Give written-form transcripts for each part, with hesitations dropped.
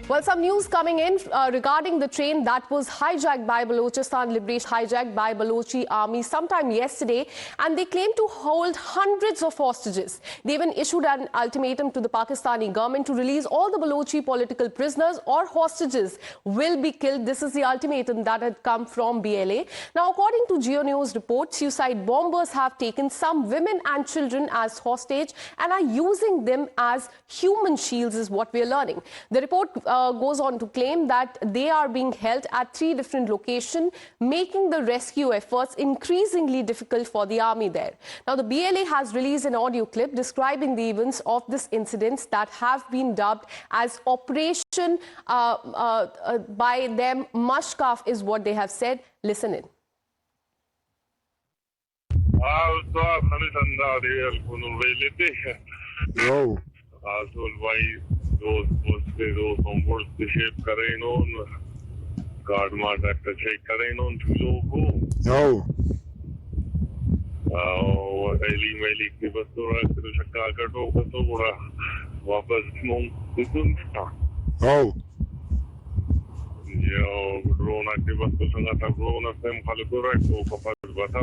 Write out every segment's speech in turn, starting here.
Well, some news coming in regarding the train that was hijacked by Balochistan Liberation, hijacked by Balochi army sometime yesterday, and they claim to hold hundreds of hostages. They even issued an ultimatum to the Pakistani government to release all the Balochi political prisoners or hostages will be killed. This is the ultimatum that had come from BLA. Now, according to Geo News report, suicide bombers have taken some women and children as hostage and are using them as human shields, is what we are learning. The report goes on to claim that they are being held at 3 different locations, making the rescue efforts increasingly difficult for the army there. Now, the BLA has released an audio clip describing the events of this incident that have been dubbed as Operation by them Mashkaf, is what they have said. Listen in. Yo. those onboard the shape करें उन guard मार doctor check करें उन लोगों को Yo. Eli मेली की बस तो रात को शक्का कटो तो बड़ा वापस मुंग कुछ था Yo. यो ड्रोन की बस तो संगा था ड्रोन से हम खाली तो रात को पापा बता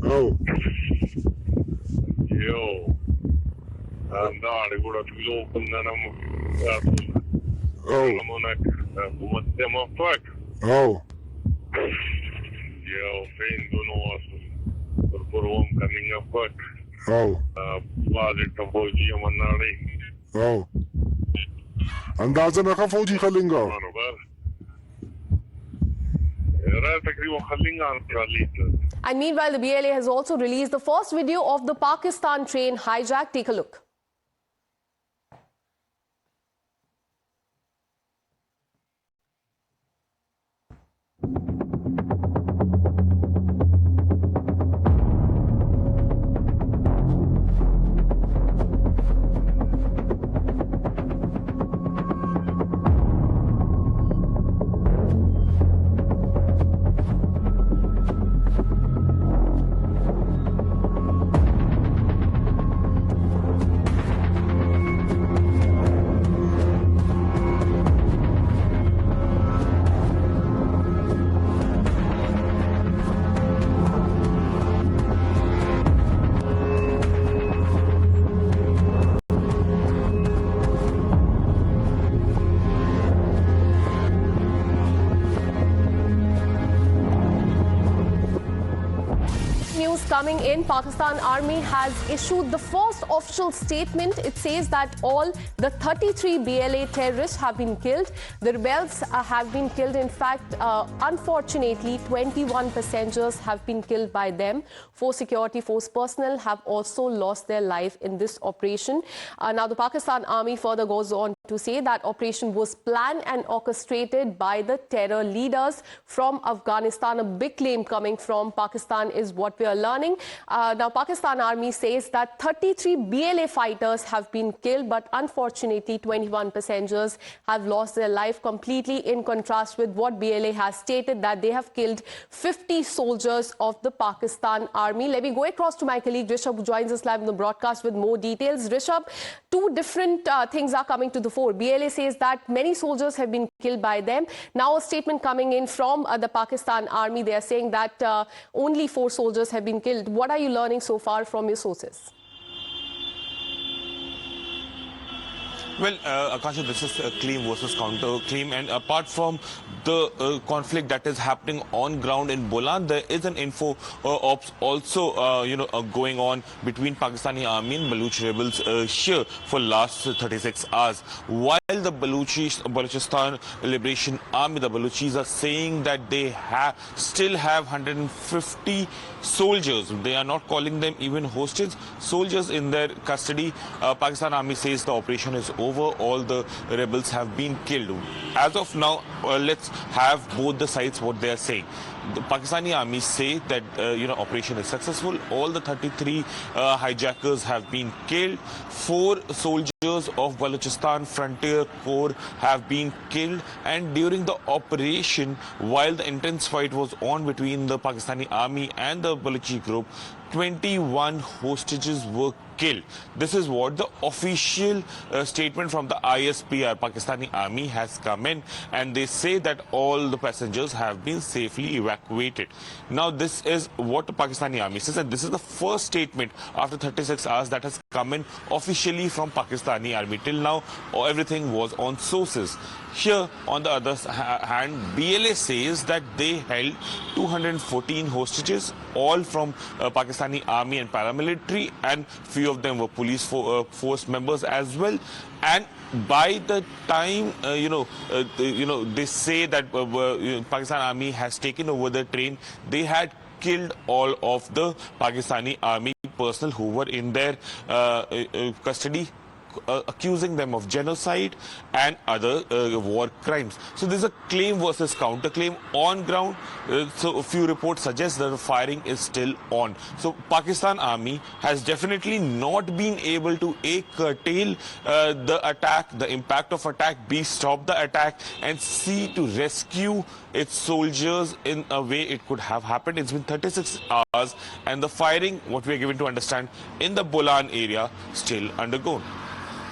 Yo. यो अंदार गुड़ा लोग ना Oh. What them a fuck? Oh. Yo, pain don't know for one coming a fuck. Oh. Wallet of Boji Manari. Oh. अंदाज़ा का फौजी खलेंगा And meanwhile, the BLA has also released the first video of the Pakistan train hijack. Take a look. News coming in, Pakistan Army has issued the first official statement. It says that all the 33 BLA terrorists have been killed. The rebels have been killed. In fact, unfortunately, 21 passengers have been killed by them. 4 security force personnel have also lost their life in this operation. Now, the Pakistan Army further goes on to say that operation was planned and orchestrated by the terror leaders from Afghanistan. A big claim coming from Pakistan is what we are learning. Now, Pakistan Army says that 33 BLA fighters have been killed, but unfortunately 21 passengers have lost their life, completely in contrast with what BLA has stated, that they have killed 50 soldiers of the Pakistan Army. Let me go across to my colleague Rishabh, who joins us live in the broadcast with more details. Rishabh, 2 different things are coming to the fore. BLA says that many soldiers have been killed by them. Now a statement coming in from the Pakistan Army. They are saying that only 4 soldiers have been killed. What are you learning so far from your sources? Well, Akasha, this is a claim versus counter claim, and apart from the conflict that is happening on ground in Bolan, there is an info ops also, going on between Pakistani army and Baluch rebels here for last 36 hours. While the Balochistan Liberation Army, the Baluchis, are saying that they still have 150 soldiers. They are not calling them even hostages, soldiers in their custody. Pakistan Army says the operation is over. All the rebels have been killed. As of now, let's have both the sides what they are saying. The Pakistani army say that operation is successful. All the 33 hijackers have been killed. 4 soldiers of Balochistan Frontier Corps have been killed. And during the operation, while the intense fight was on between the Pakistani army and the Balochi group, 21 hostages were killed. This is what the official statement from the ISPR, Pakistani Army, has come in, and they say that all the passengers have been safely evacuated. Now, this is what the Pakistani Army says, and this is the first statement after 36 hours that has come in officially from Pakistani Army. Till now, everything was on sources. Here, on the other hand, BLA says that they held 214 hostages, all from Pakistani Army and paramilitary, and few of them were police force members as well. And by the time they say that Pakistan Army has taken over the train, they had killed all of the Pakistani Army personnel who were in their custody, accusing them of genocide and other war crimes. So there's a claim versus counterclaim on ground. So a few reports suggest that the firing is still on. So Pakistan Army has definitely not been able to curtail the attack, the impact of attack, stop the attack, and see to rescue its soldiers in a way it could have happened. It's been 36 hours, and the firing, what we are given to understand, in the Bolan area still undergone.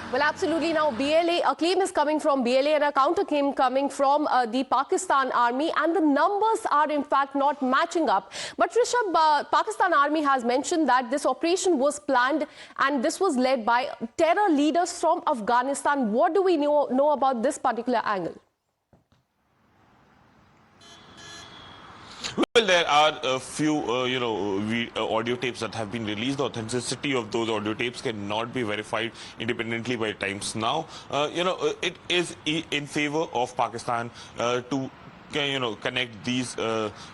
Well, absolutely. Now, a claim is coming from BLA and a counter claim coming from the Pakistan Army, and the numbers are in fact not matching up. But Rishabh, Pakistan Army has mentioned that this operation was planned and this was led by terror leaders from Afghanistan. What do we know about this particular angle? Well, there are a few, audio tapes that have been released. The authenticity of those audio tapes cannot be verified independently by Times Now. It is in favor of Pakistan to connect these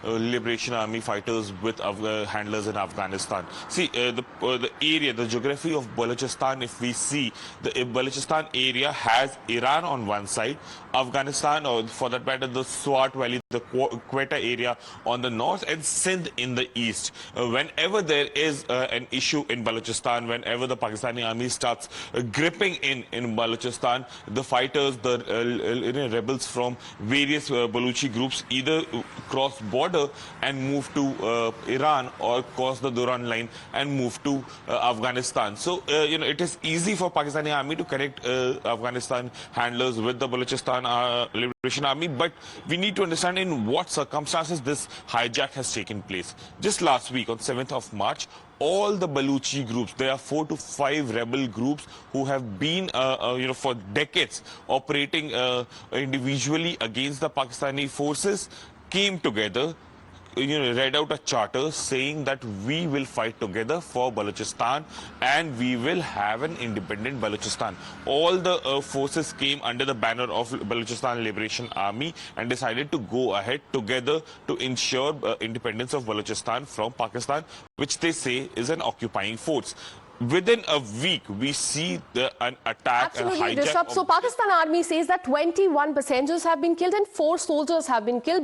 Liberation Army fighters with handlers in Afghanistan. See, the area, the geography of Balochistan, if we see, the Balochistan area has Iran on one side, Afghanistan, or for that matter, the Swat Valley, the Quetta area on the north, and Sindh in the east. Whenever there is an issue in Balochistan, whenever the Pakistani Army starts gripping in Balochistan, the fighters, the rebels from various Baluchi groups either cross border and move to Iran, or cross the Duran line and move to Afghanistan. So, it is easy for Pakistani Army to connect Afghanistan handlers with the Balochistan Liberation Army, but we need to understand in what circumstances this hijack has taken place. Just last week, on 7th of March, all the Baluchi groups, there are 4 to 5 rebel groups who have been, for decades operating individually against the Pakistani forces, came together, read out a charter saying that we will fight together for Balochistan and we will have an independent Balochistan. All the forces came under the banner of Balochistan Liberation Army and decided to go ahead together to ensure independence of Balochistan from Pakistan, which they say is an occupying force. Within a week, we see an attack, absolutely, a hijack. So Pakistan Army says that 21 passengers have been killed and 4 soldiers have been killed.